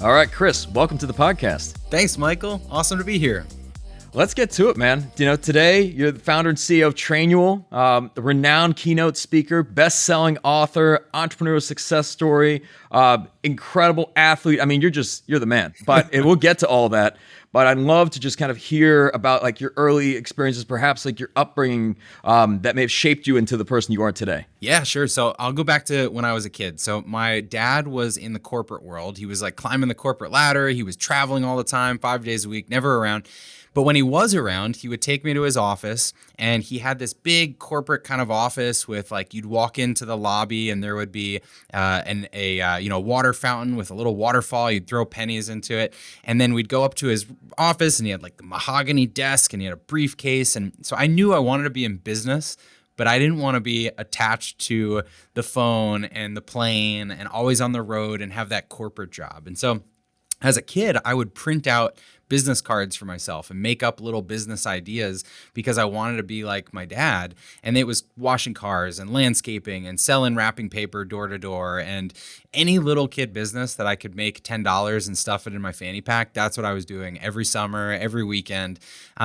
All right, Chris, welcome to the podcast. Thanks, Michael. Awesome to be here. Let's get to it, man. Today you're the founder and CEO of Trainual, the renowned keynote speaker, best-selling author, entrepreneurial success story, incredible athlete. I mean, you're the man. But we'll get to all that. But I'd love to just kind of hear about like your early experiences, perhaps like your upbringing that may have shaped you into the person you are today. Yeah, sure. So I'll go back to when I was a kid. So my dad was in the corporate world. He was like climbing the corporate ladder. He was traveling all the time, 5 days a week, never around. But when he was around, he would take me to his office, and he had this big corporate kind of office with like, you'd walk into the lobby and there would be a water fountain with a little waterfall. You'd throw pennies into it. And then we'd go up to his office and he had like the mahogany desk and he had a briefcase. And so I knew I wanted to be in business, but I didn't want to be attached to the phone and the plane and always on the road and have that corporate job. And so as a kid, I would print out business cards for myself and make up little business ideas because I wanted to be like my dad. And it was washing cars and landscaping and selling wrapping paper door to door and any little kid business that I could make $10 and stuff it in my fanny pack. That's what I was doing every summer, every weekend.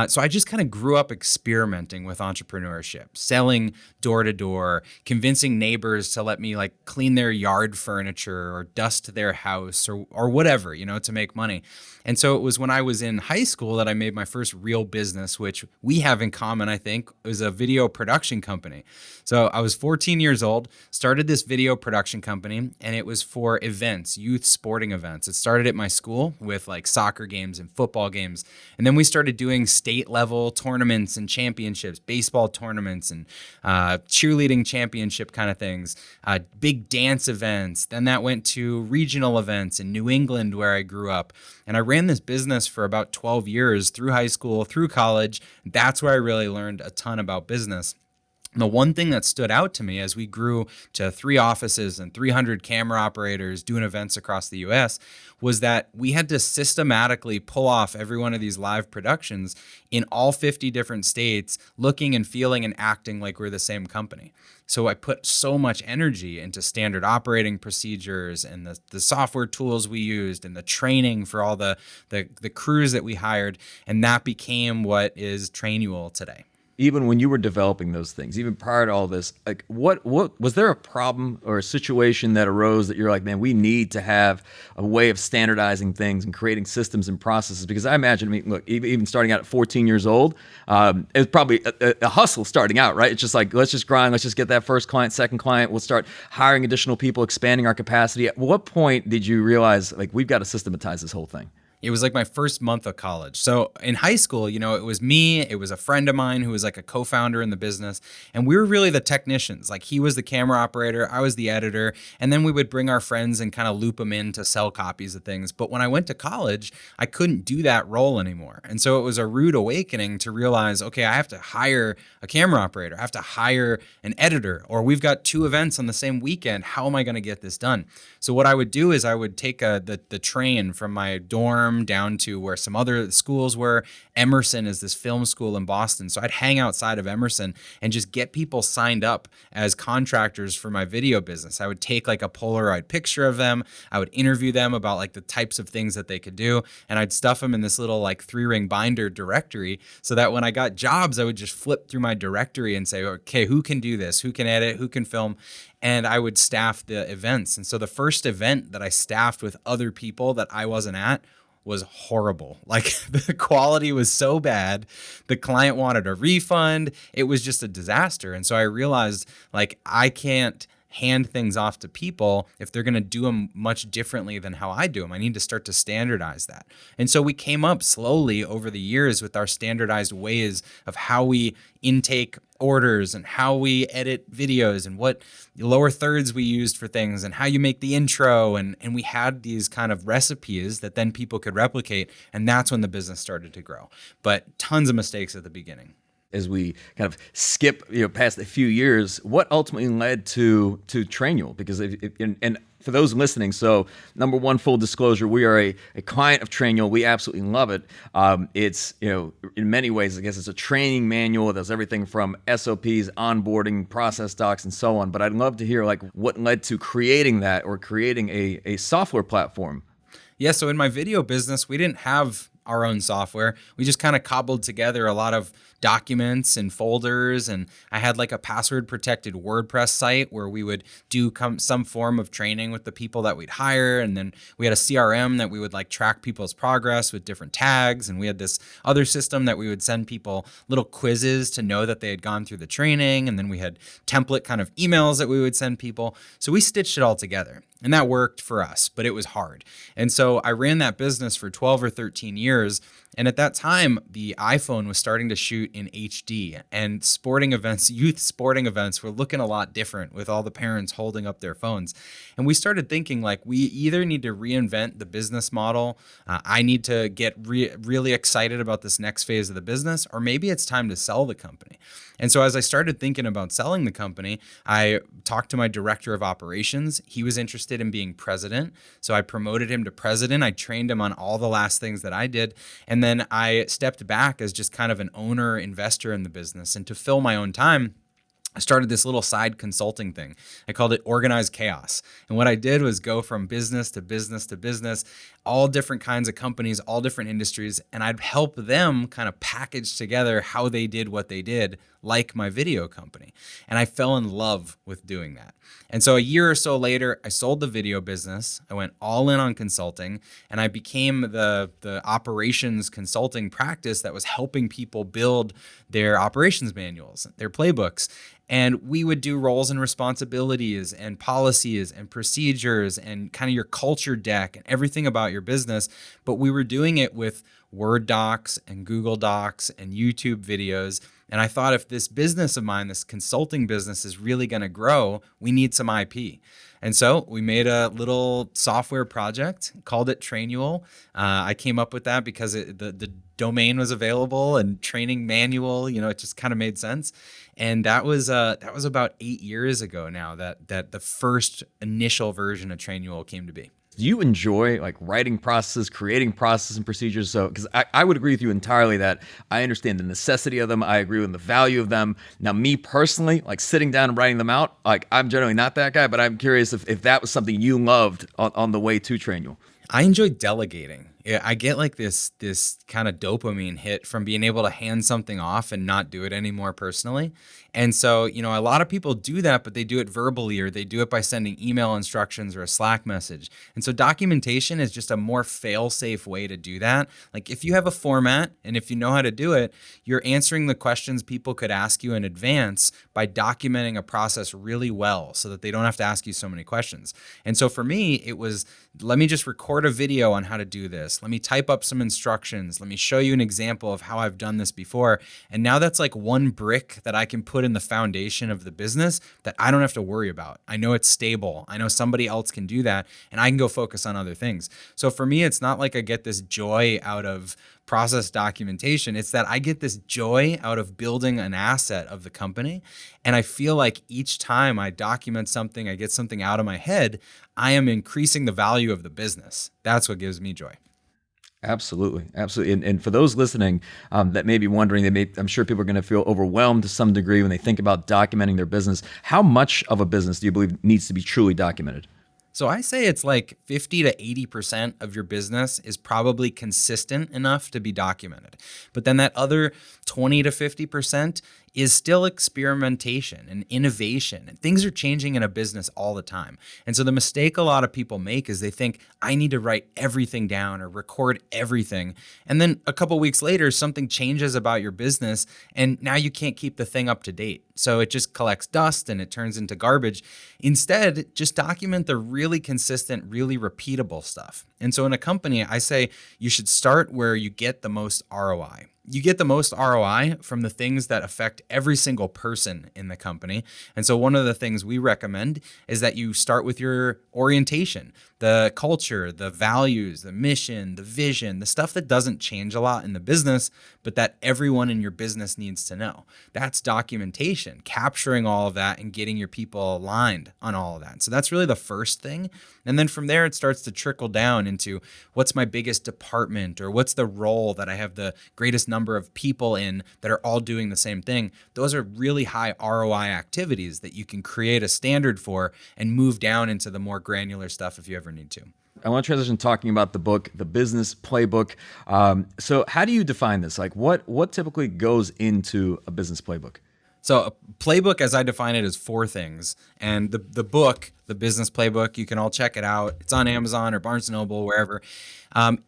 So I just kind of grew up experimenting with entrepreneurship, selling door to door, convincing neighbors to let me like clean their yard furniture or dust their house or whatever, to make money. And so it was when I was in high school that I made my first real business, which we have in common, I think. It was a video production company. So I was 14 years old, started this video production company, and it was for events, youth sporting events. It started at my school with like soccer games and football games. And then we started doing state level tournaments and championships, baseball tournaments and cheerleading championship kind of things, big dance events. Then that went to regional events in New England where I grew up. And I ran this business for about 12 years through high school, through college. That's where I really learned a ton about business. And the one thing that stood out to me as we grew to 3 offices and 300 camera operators doing events across the US was that we had to systematically pull off every one of these live productions in all 50 different states, looking and feeling and acting like we're the same company. So I put so much energy into standard operating procedures and the software tools we used and the training for all the crews that we hired. And that became what is Trainual today. Even when you were developing those things, even prior to all this, like what was there a problem or a situation that arose that you're like, man, we need to have a way of standardizing things and creating systems and processes? Because I imagine, look, even starting out at 14 years old, it was probably a hustle starting out, right? It's just like, let's just grind, let's just get that first client, second client, we'll start hiring additional people, expanding our capacity. At what point did you realize, like, we've got to systematize this whole thing? It was like my first month of college. So in high school, it was me, it was a friend of mine who was like a co-founder in the business. And we were really the technicians. Like he was the camera operator, I was the editor. And then we would bring our friends and kind of loop them in to sell copies of things. But when I went to college, I couldn't do that role anymore. And so it was a rude awakening to realize, okay, I have to hire a camera operator. I have to hire an editor, or we've got 2 events on the same weekend. How am I going to get this done? So what I would do is I would take the train from my dorm down to where some other schools were. Emerson is this film school in Boston. So I'd hang outside of Emerson and just get people signed up as contractors for my video business. I would take like a Polaroid picture of them. I would interview them about like the types of things that they could do. And I'd stuff them in this little like 3-ring binder directory so that when I got jobs, I would just flip through my directory and say, okay, who can do this? Who can edit? Who can film? And I would staff the events. And so the first event that I staffed with other people that I wasn't at was horrible. Like the quality was so bad. The client wanted a refund. It was just a disaster. And so I realized like I can't hand things off to people if they're going to do them much differently than how I do them. I need to start to standardize that. And so we came up slowly over the years with our standardized ways of how we intake orders and how we edit videos and what lower thirds we used for things and how you make the intro. And we had these kind of recipes that then people could replicate. And that's when the business started to grow. But tons of mistakes at the beginning. As we kind of skip, past a few years, what ultimately led to Trainual? Because and for those listening, so number one, full disclosure, we are a client of Trainual. We absolutely love it. It's in many ways, I guess it's a training manual. There's everything from SOPs, onboarding, process docs, and so on. But I'd love to hear like what led to creating that or creating a software platform. Yeah, so in my video business, we didn't have our own software. We just kind of cobbled together a lot of documents and folders. And I had like a password protected WordPress site where we would do some form of training with the people that we'd hire. And then we had a CRM that we would like track people's progress with different tags. And we had this other system that we would send people little quizzes to know that they had gone through the training. And then we had template kind of emails that we would send people. So we stitched it all together. And that worked for us, but it was hard. And so I ran that business for 12 or 13 years. And at that time, the iPhone was starting to shoot in HD, and sporting events, youth sporting events, were looking a lot different with all the parents holding up their phones. And we started thinking like, we either need to reinvent the business model. I need to get really excited about this next phase of the business, or maybe it's time to sell the company. And so as I started thinking about selling the company, I talked to my director of operations. He was interested in being president. So I promoted him to president. I trained him on all the last things that I did. And then I stepped back as just kind of an owner investor in the business. And to fill my own time, I started this little side consulting thing. I called it Organized Chaos. And what I did was go from business to business to business, all different kinds of companies, all different industries, and I'd help them kind of package together how they did what they did, like my video company. And I fell in love with doing that. And so a year or so later, I sold the video business. I went all in on consulting, and I became the operations consulting practice that was helping people build their operations manuals, their playbooks. And we would do roles and responsibilities and policies and procedures and kind of your culture deck and everything about your business. But we were doing it with Word docs and Google Docs and YouTube videos. And I thought, if this business of mine, this consulting business, is really going to grow, we need some IP. And so we made a little software project, called it Trainual. I came up with that because the domain was available, and training manual, it just kind of made sense. And that was about 8 years ago now that the first initial version of Trainual came to be. Do you enjoy like writing processes, creating processes and procedures? So, because I would agree with you entirely that I understand the necessity of them. I agree with the value of them. Now, me personally, like sitting down and writing them out, like I'm generally not that guy, but I'm curious if that was something you loved on the way to Trainual. I enjoy delegating. Yeah, I get like this kind of dopamine hit from being able to hand something off and not do it anymore personally. And so, a lot of people do that, but they do it verbally, or they do it by sending email instructions or a Slack message. And so documentation is just a more fail-safe way to do that. Like if you have a format and if you know how to do it, you're answering the questions people could ask you in advance by documenting a process really well so that they don't have to ask you so many questions. And so for me, it was, let me just record a video on how to do this. Let me type up some instructions. Let me show you an example of how I've done this before. And now that's like one brick that I can put in the foundation of the business that I don't have to worry about. I know it's stable. I know somebody else can do that, and I can go focus on other things. So for me, it's not like I get this joy out of process documentation. It's that I get this joy out of building an asset of the company. And I feel like each time I document something, I get something out of my head, I am increasing the value of the business. That's what gives me joy. Absolutely, absolutely. And for those listening that may be wondering, I'm sure people are going to feel overwhelmed to some degree when they think about documenting their business. How much of a business do you believe needs to be truly documented? So I say it's like 50 to 80% of your business is probably consistent enough to be documented. But then that other 20 to 50% is still experimentation and innovation. And things are changing in a business all the time. And so the mistake a lot of people make is they think, I need to write everything down or record everything. And then a couple weeks later, something changes about your business, and now you can't keep the thing up to date. So it just collects dust and it turns into garbage. Instead, just document the really consistent, really repeatable stuff. And so in a company, I say you should start where you get the most ROI. You get the most ROI from the things that affect every single person in the company. And so one of the things we recommend is that you start with your orientation, the culture, the values, the mission, the vision, the stuff that doesn't change a lot in the business, but that everyone in your business needs to know. That's documentation, capturing all of that and getting your people aligned on all of that. So that's really the first thing. And then from there, it starts to trickle down into what's my biggest department, or what's the role that I have the greatest number of people in that are all doing the same thing. Those are really high ROI activities that you can create a standard for and move down into the more granular stuff if you ever need to. I want to transition talking about the book, The Business Playbook. So how do you define this? Like what typically goes into a business playbook? So a playbook, as I define it, is four things. And the book, the Business Playbook, you can all check it out. It's on Amazon or Barnes & Noble, wherever.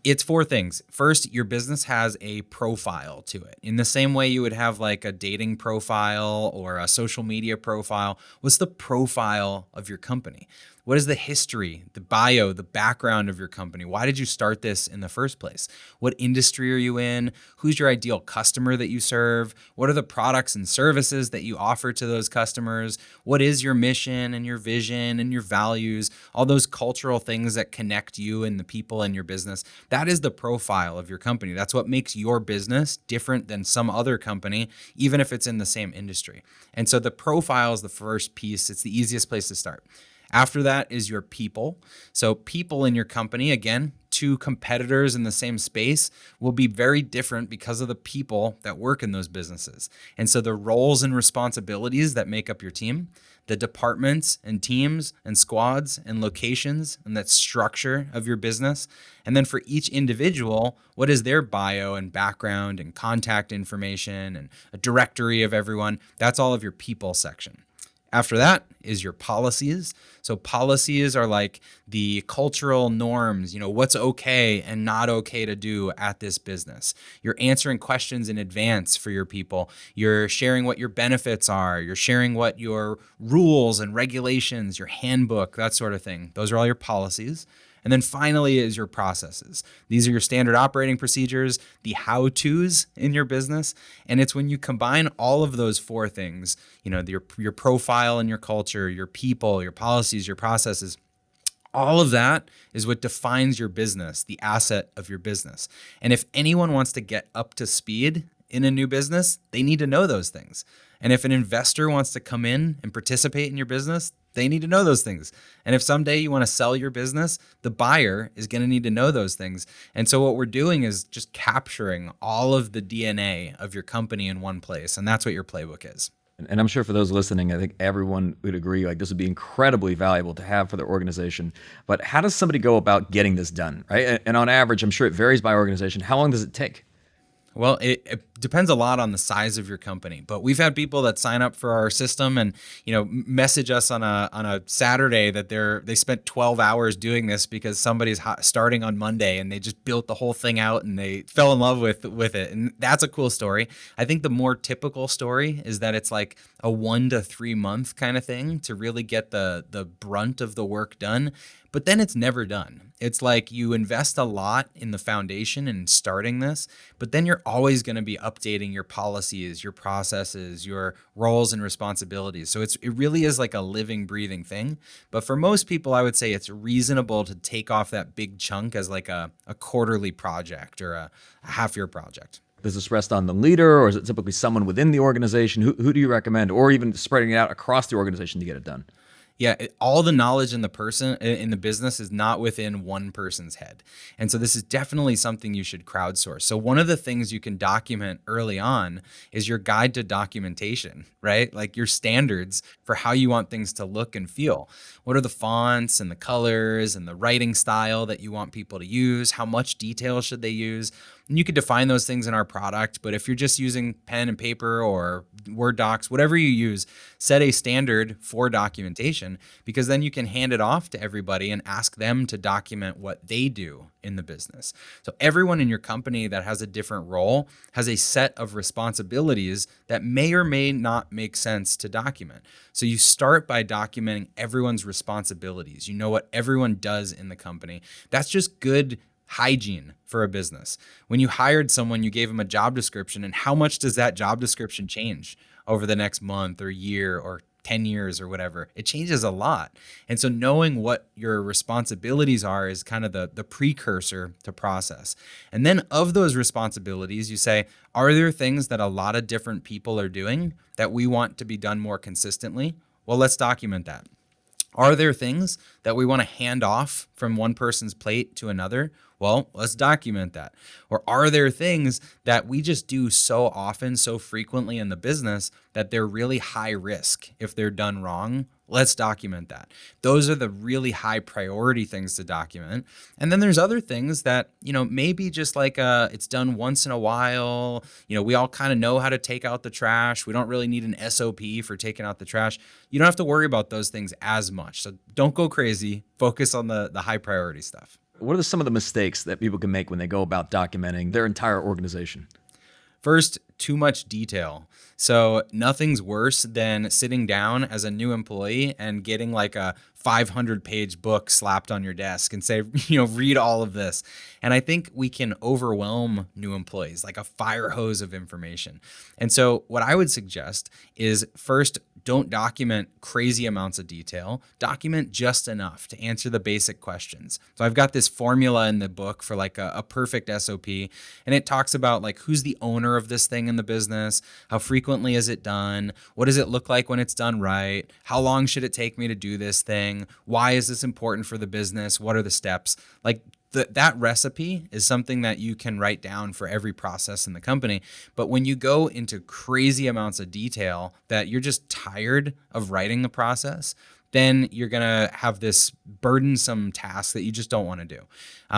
It's four things. First, your business has a profile to it. In the same way you would have like a dating profile or a social media profile, what's the profile of your company? What is the history, the bio, the background of your company? Why did you start this in the first place? What industry are you in? Who's your ideal customer that you serve? What are the products and services that you offer to those customers? What is your mission and your vision and your values? All those cultural things that connect you and the people in your business. That is the profile of your company. That's what makes your business different than some other company, even if it's in the same industry. And so the profile is the first piece. It's the easiest place to start. After that is your people. So people in your company, again, two competitors in the same space, will be very different because of the people that work in those businesses. And so the roles and responsibilities that make up your team, the departments and teams and squads and locations and that structure of your business. And then for each individual, what is their bio and background and contact information and a directory of everyone? That's all of your people section. After that is your policies. So policies are like the cultural norms, what's okay and not okay to do at this business. You're answering questions in advance for your people. You're sharing what your benefits are. You're sharing what your rules and regulations, your handbook, that sort of thing. Those are all your policies. And then finally is your processes. These are your standard operating procedures, the how-tos in your business. And it's when you combine all of those four things, your profile and your culture, your people, your policies, your processes, all of that is what defines your business, the asset of your business. And if anyone wants to get up to speed in a new business, they need to know those things. And if an investor wants to come in and participate in your business, they need to know those things. And if someday you want to sell your business, the buyer is going to need to know those things. And so what we're doing is just capturing all of the DNA of your company in one place. And that's what your playbook is. And I'm sure for those listening, I think everyone would agree, like this would be incredibly valuable to have for their organization. But how does somebody go about getting this done, right? And on average, I'm sure it varies by organization. How long does it take? Well, it depends a lot on the size of your company, but we've had people that sign up for our system and message us on a Saturday that they spent 12 hours doing this because somebody's starting on Monday and they just built the whole thing out and they fell in love with it, and that's a cool story. I think the more typical story is that it's like a 1 to 3 month kind of thing to really get the brunt of the work done. But then it's never done. It's like you invest a lot in the foundation and starting this, but then you're always going to be updating your policies, your processes, your roles and responsibilities. So it really is like a living, breathing thing. But for most people, I would say it's reasonable to take off that big chunk as like a quarterly project or a half-year project. Does this rest on the leader, or is it typically someone within the organization? Who do you recommend, or even spreading it out across the organization to get it done? Yeah, all the knowledge in the business is not within one person's head. And so this is definitely something you should crowdsource. So one of the things you can document early on is your guide to documentation, right? Like your standards for how you want things to look and feel. What are the fonts and the colors and the writing style that you want people to use? How much detail should they use? And you could define those things in our product, but if you're just using pen and paper or Word docs, whatever you use, set a standard for documentation, because then you can hand it off to everybody and ask them to document what they do in the business. So everyone in your company that has a different role has a set of responsibilities that may or may not make sense to document. So you start by documenting everyone's responsibilities. You know what everyone does in the company. That's just good hygiene for a business. When you hired someone, you gave them a job description, and how much does that job description change over the next month or year or 10 years or whatever? It changes a lot. And so knowing what your responsibilities are is kind of the precursor to process. And then of those responsibilities, you say, are there things that a lot of different people are doing that we want to be done more consistently? Well, let's document that. Are there things that we want to hand off from one person's plate to another? Well, let's document that. Or are there things that we just do so often, so frequently in the business that they're really high risk if they're done wrong Let's document that. Those are the really high priority things to document. And then there's other things that, maybe just like it's done once in a while. We all kind of know how to take out the trash. We don't really need an SOP for taking out the trash. You don't have to worry about those things as much. So don't go crazy. Focus on the high priority stuff. What are some of the mistakes that people can make when they go about documenting their entire organization? First, too much detail. So nothing's worse than sitting down as a new employee and getting like a 500-page book slapped on your desk and say, read all of this. And I think we can overwhelm new employees like a fire hose of information. And so what I would suggest is first, don't document crazy amounts of detail. Document just enough to answer the basic questions. So I've got this formula in the book for like a perfect SOP, and it talks about like who's the owner of this thing in the business, how frequently is it done, what does it look like when it's done right, how long should it take me to do this thing, why is this important for the business, what are the steps, like that recipe is something that you can write down for every process in the company. But when you go into crazy amounts of detail that you're just tired of writing the process, then you're going to have this burdensome task that you just don't want to do.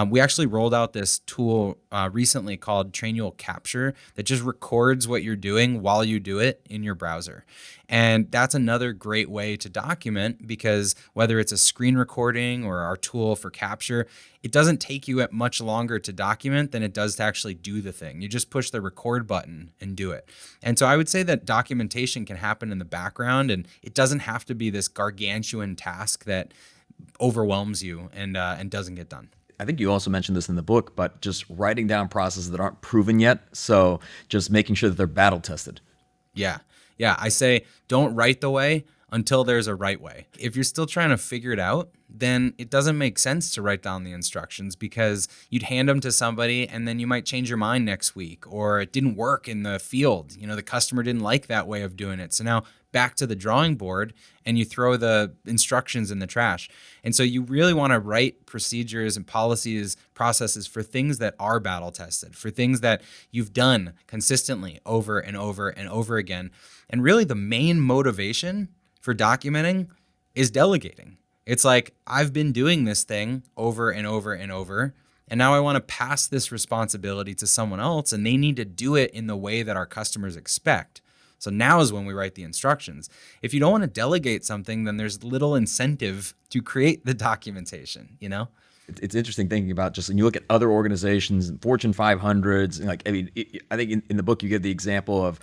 We actually rolled out this tool recently called Trainual Capture that just records what you're doing while you do it in your browser. And that's another great way to document, because whether it's a screen recording or our tool for capture, it doesn't take you much longer to document than it does to actually do the thing. You just push the record button and do it. And so I would say that documentation can happen in the background, and it doesn't have to be this gargantuan task that overwhelms you and doesn't get done. I think you also mentioned this in the book, but just writing down processes that aren't proven yet. So just making sure that they're battle tested. Yeah. I say don't write the way until there's a right way. If you're still trying to figure it out, then it doesn't make sense to write down the instructions, because you'd hand them to somebody and then you might change your mind next week, or it didn't work in the field. The customer didn't like that way of doing it. So now back to the drawing board and you throw the instructions in the trash. And so you really want to write procedures and policies, processes for things that are battle tested, for things that you've done consistently over and over and over again. And really the main motivation for documenting is delegating. It's like, I've been doing this thing over and over and over, and now I want to pass this responsibility to someone else, and they need to do it in the way that our customers expect. So now is when we write the instructions. If you don't want to delegate something, then there's little incentive to create the documentation, It's interesting thinking about just when you look at other organizations, Fortune 500s, and I think in the book you give the example of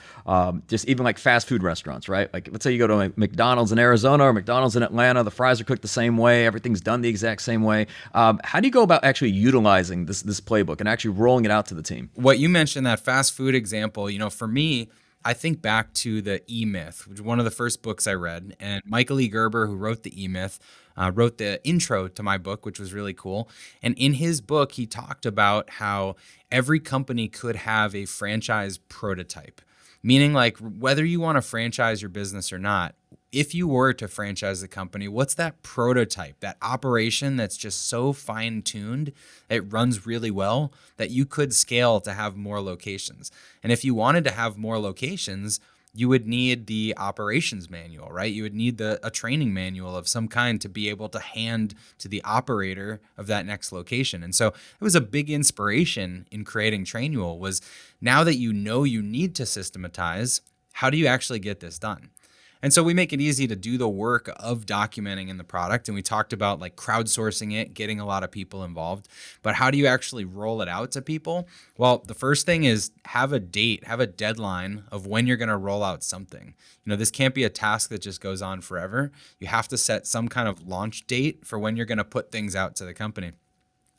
just even like fast food restaurants, right? Like let's say you go to a McDonald's in Arizona or McDonald's in Atlanta, the fries are cooked the same way, everything's done the exact same way. How do you go about actually utilizing this playbook and actually rolling it out to the team? What you mentioned, that fast food example, for me, I think back to the E-Myth, which was one of the first books I read. And Michael E. Gerber, who wrote the E-Myth, wrote the intro to my book, which was really cool. And in his book, he talked about how every company could have a franchise prototype, meaning like whether you want to franchise your business or not, if you were to franchise the company, what's that prototype, that operation that's just so fine-tuned, it runs really well, that you could scale to have more locations? And if you wanted to have more locations, you would need the operations manual, right? You would need a training manual of some kind to be able to hand to the operator of that next location. And so it was a big inspiration in creating Trainual, was now that you know you need to systematize, how do you actually get this done? And so we make it easy to do the work of documenting in the product. And we talked about like crowdsourcing it, getting a lot of people involved. But how do you actually roll it out to people? Well, the first thing is have a date, have a deadline of when you're going to roll out something. This can't be a task that just goes on forever. You have to set some kind of launch date for when you're going to put things out to the company.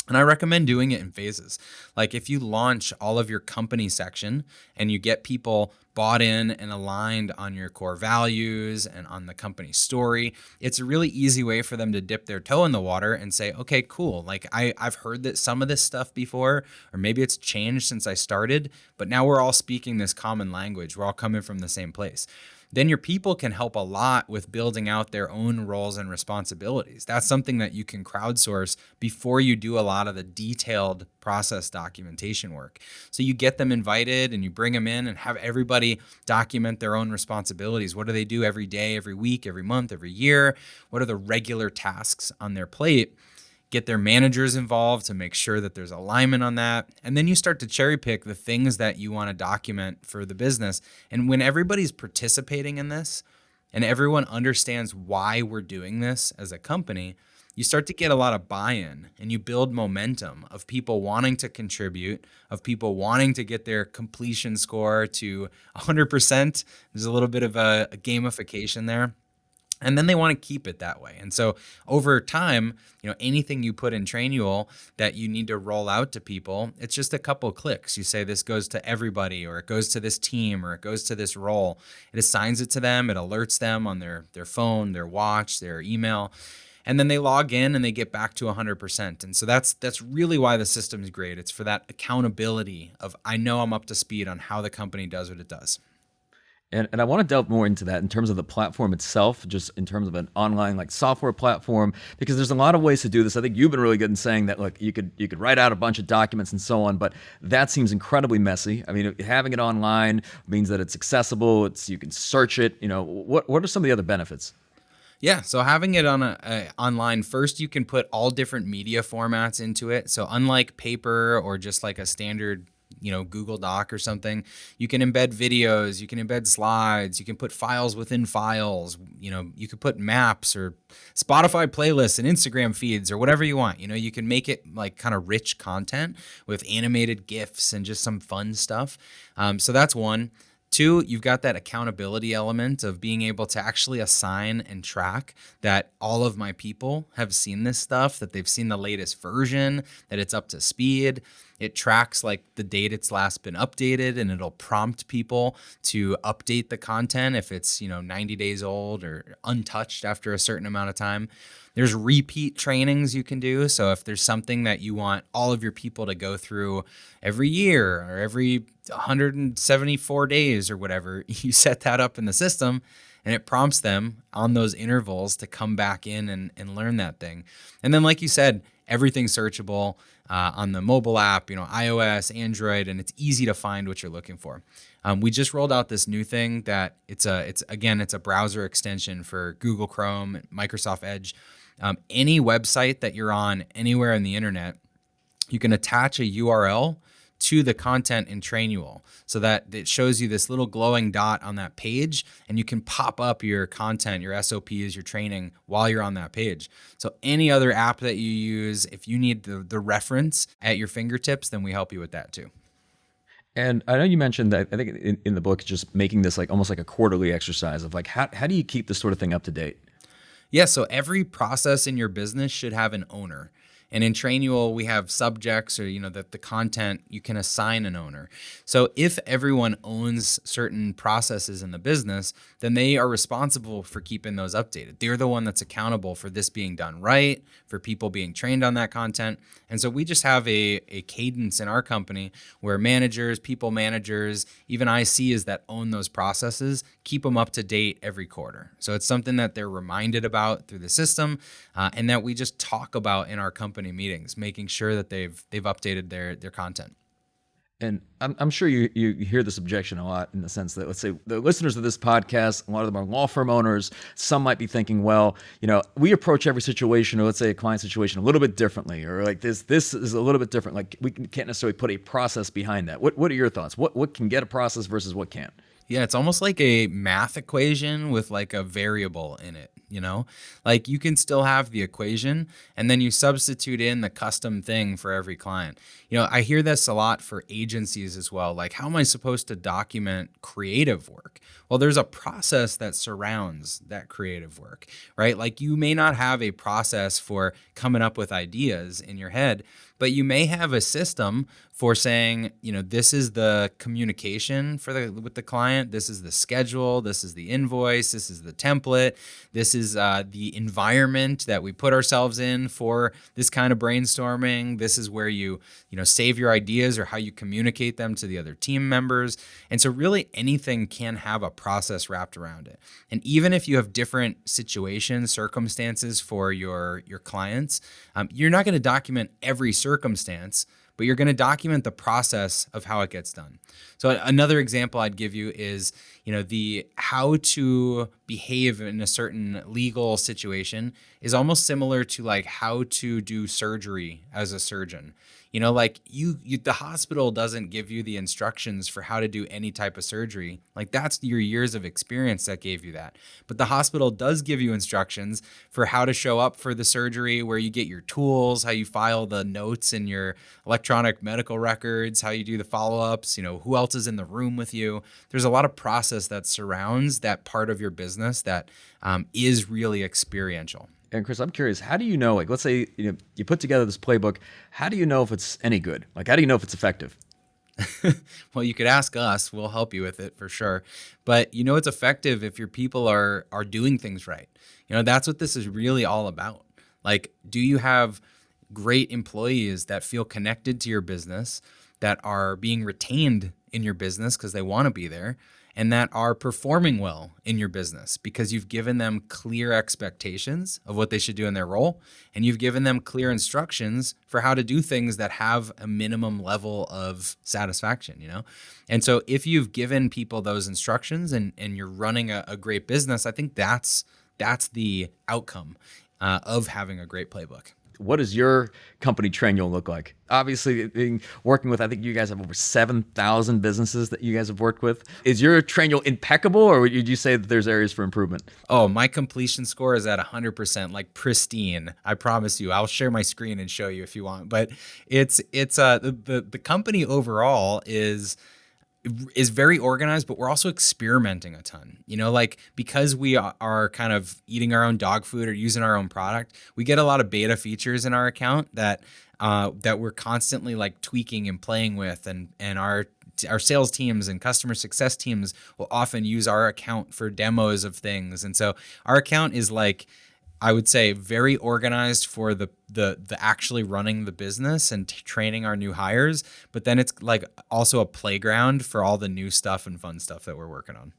And I recommend doing it in phases. Like if you launch all of your company section and you get people bought in and aligned on your core values and on the company story, it's a really easy way for them to dip their toe in the water and say, okay, cool. Like I've heard that some of this stuff before, or maybe it's changed since I started, but now we're all speaking this common language. We're all coming from the same place. then your people can help a lot with building out their own roles and responsibilities. That's something that you can crowdsource before you do a lot of the detailed process documentation work. So you get them invited and you bring them in and have everybody document their own responsibilities. What do they do every day, every week, every month, every year? What are the regular tasks on their plate? Get their managers involved to make sure that there's alignment on that. And then you start to cherry pick the things that you want to document for the business. And when everybody's participating in this and everyone understands why we're doing this as a company, you start to get a lot of buy-in and you build momentum of people wanting to contribute, of people wanting to get their completion score to 100%. There's a little bit of a gamification there. And then they want to keep it that way. And so over time, anything you put in Trainual that you need to roll out to people, it's just a couple of clicks. You say this goes to everybody, or it goes to this team, or it goes to this role. It assigns it to them. It alerts them on their phone, their watch, their email. And then they log in and they get back to 100%. And so that's really why the system is great. It's for that accountability of, I know I'm up to speed on how the company does what it does. And I want to delve more into that in terms of the platform itself, just in terms of an online like software platform, because there's a lot of ways to do this. I think you've been really good in saying that, look, you could write out a bunch of documents and so on, but that seems incredibly messy. I mean, having it online means that it's accessible. You can search it. What are some of the other benefits? Yeah, so having it on online, first you can put all different media formats into it. So unlike paper or just like a standard Google Doc or something, you can embed videos, you can embed slides, you can put files within files, you could put maps or Spotify playlists and Instagram feeds or whatever you want. You can make it like kind of rich content with animated GIFs and just some fun stuff. So that's one. Two, you've got that accountability element of being able to actually assign and track that all of my people have seen this stuff, that they've seen the latest version, that it's up to speed. It tracks like the date it's last been updated, and it'll prompt people to update the content if it's 90 days old or untouched after a certain amount of time. There's repeat trainings you can do. So if there's something that you want all of your people to go through every year or every 174 days or whatever, you set that up in the system and it prompts them on those intervals to come back in and learn that thing. And then, like you said, everything's searchable on the mobile app, iOS, Android, and it's easy to find what you're looking for. We just rolled out this new thing that it's a browser extension for Google Chrome, Microsoft Edge. Any website that you're on anywhere on the internet, you can attach a URL to the content in Trainual so that it shows you this little glowing dot on that page, and you can pop up your content, your SOPs, your training while you're on that page. So any other app that you use, if you need the reference at your fingertips, then we help you with that too. And I know you mentioned that, I think in the book, just making this like almost like a quarterly exercise of like, how do you keep this sort of thing up to date? Yeah, so every process in your business should have an owner. And in Trainual, we have subjects, or that the content, you can assign an owner. So if everyone owns certain processes in the business, then they are responsible for keeping those updated. They're the one that's accountable for this being done right, for people being trained on that content. And so we just have a cadence in our company where managers, people managers, even ICs that own those processes, keep them up to date every quarter. So it's something that they're reminded about through the system, and that we just talk about in our company meetings, making sure that they've updated their content. And I'm sure you hear this objection a lot, in the sense that, let's say the listeners of this podcast, a lot of them are law firm owners. Some might be thinking, well, we approach every situation, or let's say a client situation, a little bit differently, or like this is a little bit different. Like we can't necessarily put a process behind that. What are your thoughts? What can get a process versus what can't? Yeah, it's almost like a math equation with like a variable in it. Like you can still have the equation and then you substitute in the custom thing for every client. I hear this a lot for agencies as well. Like, how am I supposed to document creative work? Well, there's a process that surrounds that creative work, right? Like you may not have a process for coming up with ideas in your head, but you may have a system for saying, this is the communication with the client, this is the schedule, this is the invoice, this is the template, this is the environment that we put ourselves in for this kind of brainstorming. This is where you save your ideas or how you communicate them to the other team members. And so really anything can have a process wrapped around it. And even if you have different situations, circumstances for your clients, you're not going to document every circumstance, but you're going to document the process of how it gets done. So another example I'd give you is, the how to behave in a certain legal situation is almost similar to like how to do surgery as a surgeon. Like the hospital doesn't give you the instructions for how to do any type of surgery. Like that's your years of experience that gave you that. But the hospital does give you instructions for how to show up for the surgery, where you get your tools, how you file the notes in your electronic medical records, how you do the follow-ups, who else is in the room with you. There's a lot of process that surrounds that part of your business that is really experiential. And Chris, I'm curious, how do you know, like, let's say, you put together this playbook, how do you know if it's any good? Like, how do you know if it's effective? Well, you could ask us. We'll help you with it for sure. But it's effective if your people are doing things right. That's what this is really all about. Like, do you have great employees that feel connected to your business, that are being retained in your business because they want to be there, and that are performing well in your business because you've given them clear expectations of what they should do in their role, and you've given them clear instructions for how to do things that have a minimum level of satisfaction, And so if you've given people those instructions and you're running a great business, I think that's the outcome of having a great playbook. What does your company Trainual look like? Obviously, working with, I think you guys have over 7,000 businesses that you guys have worked with. Is your Trainual impeccable, or would you say that there's areas for improvement? Oh, my completion score is at 100%, like pristine. I promise you. I'll share my screen and show you if you want. But it's the company overall is very organized, but we're also experimenting a ton. Like because we are kind of eating our own dog food or using our own product, we get a lot of beta features in our account that we're constantly like tweaking and playing with, and our sales teams and customer success teams will often use our account for demos of things. And so our account is like, I would say, very organized for the actually running the business and training our new hires. But then it's like also a playground for all the new stuff and fun stuff that we're working on.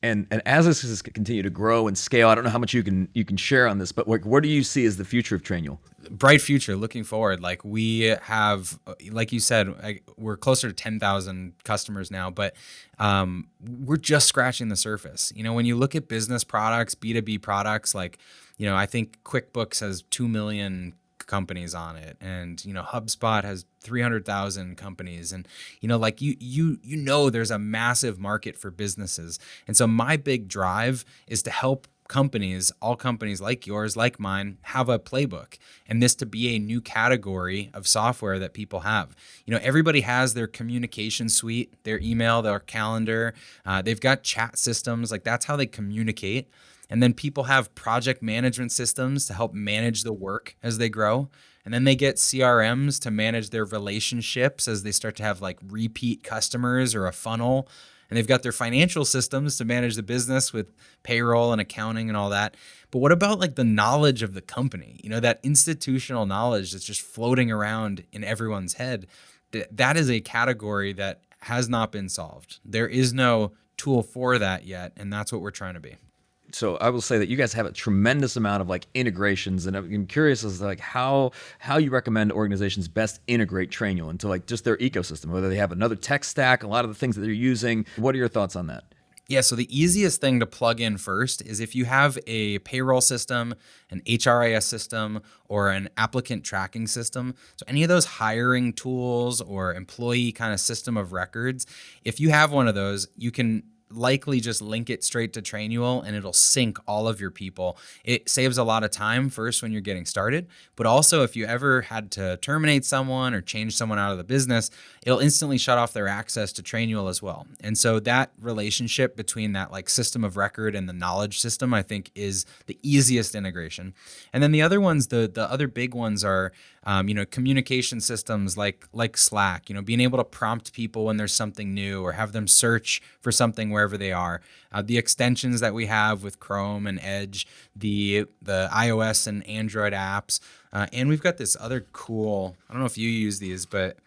And as this is continue to grow and scale, I don't know how much you can share on this, but what do you see as the future of Trainual? Bright future, looking forward. Like we have, like you said, we're closer to 10,000 customers now, but we're just scratching the surface. When you look at business products, B2B products, like, I think QuickBooks has 2 million companies on it, and HubSpot has 300,000 companies, and like there's a massive market for businesses. And so my big drive is to help companies, all companies like yours, like mine, have a playbook, and this to be a new category of software that people have. Everybody has their communication suite, their email, their calendar, they've got chat systems, like that's how they communicate. And then people have project management systems to help manage the work as they grow. And then they get CRMs to manage their relationships as they start to have like repeat customers or a funnel. And they've got their financial systems to manage the business with payroll and accounting and all that. But what about like the knowledge of the company? That institutional knowledge that's just floating around in everyone's head. That is a category that has not been solved. There is no tool for that yet. And that's what we're trying to be. So I will say that you guys have a tremendous amount of like integrations, and I'm curious as to like how you recommend organizations best integrate Trainual into like just their ecosystem, whether they have another tech stack, a lot of the things that they're using. What are your thoughts on that? Yeah, so the easiest thing to plug in first is if you have a payroll system, an HRIS system, or an applicant tracking system. So any of those hiring tools or employee kind of system of records, if you have one of those, you can likely just link it straight to Trainual and it'll sync all of your people. It saves a lot of time first when you're getting started, but also if you ever had to terminate someone or change someone out of the business, it'll instantly shut off their access to Trainual as well. And so that relationship between that like system of record and the knowledge system, I think, is the easiest integration. And then the other ones, the other big ones are communication systems like Slack, being able to prompt people when there's something new or have them search for something where wherever they are. The extensions that we have with Chrome and Edge, the iOS and Android apps, and we've got this other cool, I don't know if you use these, but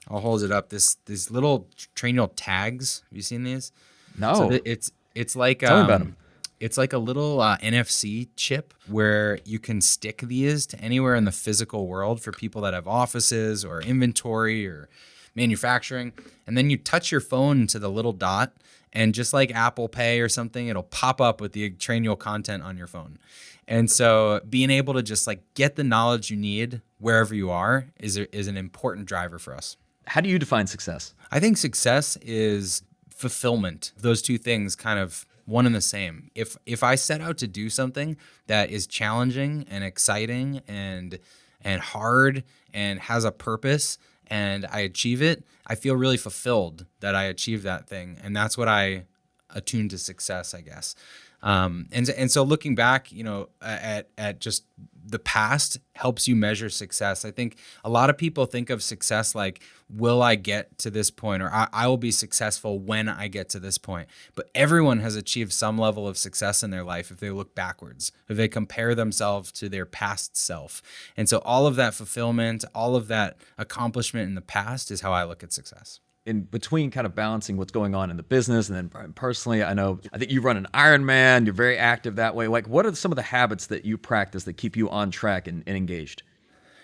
I'll hold it up. These little Trainual tags. Have you seen these? So No. it's like Tell me about them. it's like a little NFC chip where you can stick these to anywhere in the physical world for people that have offices or inventory or manufacturing. And then you touch your phone to the little dot, and just like Apple Pay or something, it'll pop up with the Trainual content on your phone. And so being able to just like get the knowledge you need wherever you are is an important driver for us. How do you define success? I think success is fulfillment. Those two things kind of one and the same. If I set out to do something that is challenging and exciting and hard and has a purpose and I achieve it, I feel really fulfilled that I achieved that thing. And that's what I attune to success, I guess. And so looking back, at just the past helps you measure success. I think a lot of people think of success like, will I get to this point, or I will be successful when I get to this point. But everyone has achieved some level of success in their life if they look backwards, if they compare themselves to their past self. And so all of that fulfillment, all of that accomplishment in the past is how I look at success. In between kind of balancing what's going on in the business and then personally, I think you run an Ironman, you're very active that way. Like, what are some of the habits that you practice that keep you on track and engaged?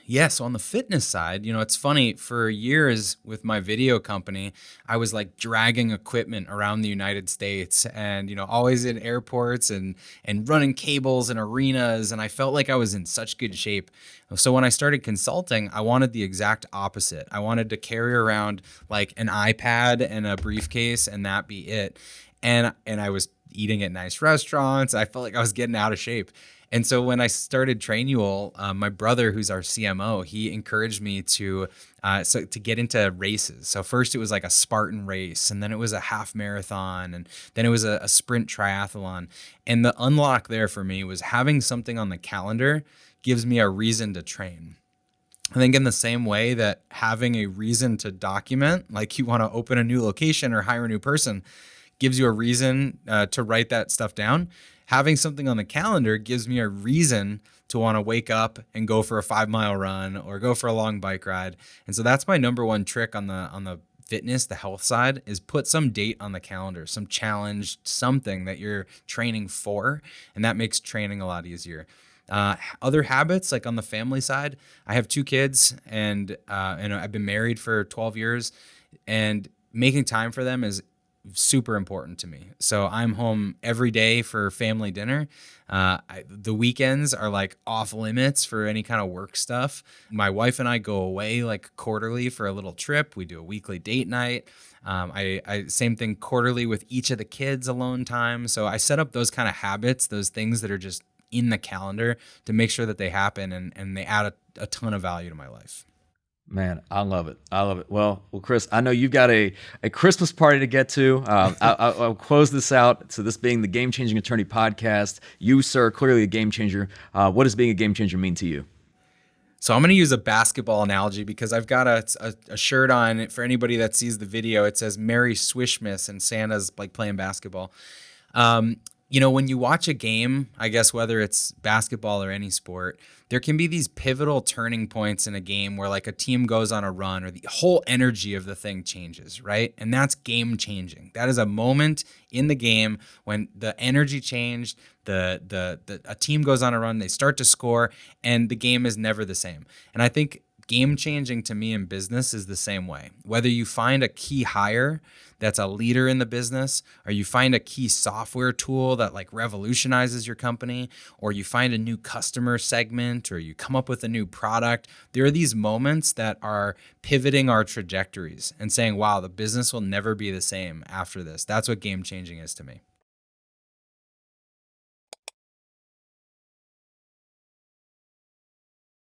Yeah, so on the fitness side, it's funny, for years with my video company, I was like dragging equipment around the United States and, always in airports and running cables in arenas. And I felt like I was in such good shape. So when I started consulting, I wanted the exact opposite. I wanted to carry around like an iPad and a briefcase and that be it. And I was eating at nice restaurants. I felt like I was getting out of shape. And so when I started Trainual, my brother, who's our CMO, he encouraged me to get into races. So first it was like a Spartan race, and then it was a half marathon, and then it was a sprint triathlon. And the unlock there for me was having something on the calendar gives me a reason to train. I think in the same way that having a reason to document, like you want to open a new location or hire a new person, gives you a reason to write that stuff down. Having something on the calendar gives me a reason to want to wake up and go for a 5-mile run or go for a long bike ride. And so that's my number one trick on the fitness, the health side, is put some date on the calendar, some challenge, something that you're training for. And that makes training a lot easier. Other habits, like on the family side, I have 2 kids and I've been married for 12 years, and making time for them is super important to me. So I'm home every day for family dinner. The weekends are like off limits for any kind of work stuff. My wife and I go away like quarterly for a little trip. We do a weekly date night. I same thing quarterly with each of the kids, alone time. So I set up those kind of habits, those things that are just in the calendar, to make sure that they happen and they add a ton of value to my life. Man, I love it. I love it. Well, Chris, I know you've got a Christmas party to get to. I'll close this out. So this being the Game Changing Attorney podcast, you, sir, clearly a game changer. What does being a game changer mean to you? So I'm going to use a basketball analogy because I've got a shirt on. For anybody that sees the video, it says Merry Swishmas, and Santa's like playing basketball. When you watch a game, I guess whether it's basketball or any sport, there can be these pivotal turning points in a game where like a team goes on a run or the whole energy of the thing changes, right? And that's game changing. That is a moment in the game when the energy changed, a team goes on a run, they start to score, and the game is never the same. And I think game changing to me in business is the same way. Whether you find a key hire that's a leader in the business, or you find a key software tool that like revolutionizes your company, or you find a new customer segment, or you come up with a new product, there are these moments that are pivoting our trajectories and saying, wow, the business will never be the same after this. That's what game changing is to me.